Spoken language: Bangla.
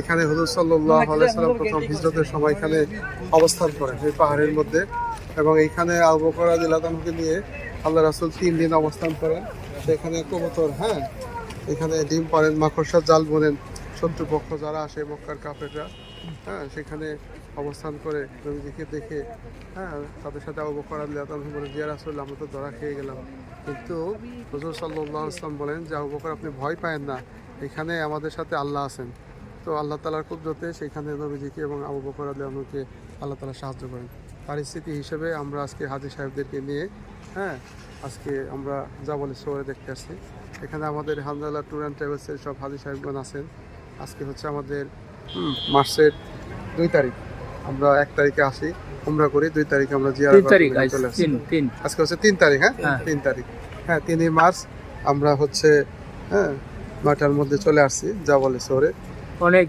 এখানে হুজুর সাল্লাল্লাহু আলাইহি ওয়াসাল্লাম প্রথম হিজরতের সময় এখানে অবস্থান করেন এই পাহাড়ের মধ্যে, এবং এইখানে আবু বকর রাদিয়াল্লাহু আনহুকে নিয়ে আল্লাহ রাসূল 3 দিন অবস্থান করেন। সেখানে কবুতর, হ্যাঁ, এখানে ডিম পারেন, মাকড়সার জাল বোনেন, শত্রুপক্ষ যারা আসে মক্কার কাফেররা, হ্যাঁ, সেখানে অবস্থান করে নবীজিকে দেখে, হ্যাঁ, তাদের সাথে আবু বকর রাদিয়াল্লাহু আনহু বলেন, ইয়া রাসূলুল্লাহ, আমরা তো ধরা খেয়ে গেলাম। কিন্তু হুজুর সাল্লাল্লাহু আলাইহি ওয়াসাল্লাম বলেন যে আবু বকর, আপনি ভয় পায়েন না, এখানে আমাদের সাথে আল্লাহ আছেন। তো আল্লাহ তাআলার কুদরতে সেখানে নবীজিকে এবং আবু বকর রাদিয়াল্লাহু আনহুকে আল্লাহ তাআলা সাহায্য করেন। পরিস্থিতি হিসেবে আমরা আজকে হাজী সাহেবদেরকে নিয়ে, হ্যাঁ, আজকে আমরা জাবল সোরে দেখতে আসছি। এখানে আমাদের হামদাল্লাহ ট্যুর অ্যান্ড ট্রাভেলসের সব হাজী সাহেবগণ আছেন। আজকে হচ্ছে আমাদের মার্চের 2 তারিখ। আমরা 1 তারিখে আসি, উমরা করি, 2 তারিখে আমরা জিয়ারত করে চলে আসি। আজকে হচ্ছে 3 তারিখ, হ্যাঁ, 3 তারিখ, হ্যাঁ, 3 মার্চ আমরা হচ্ছে, হ্যাঁ, 9টার মধ্যে চলে আসছি জাবল সোরে। অনেক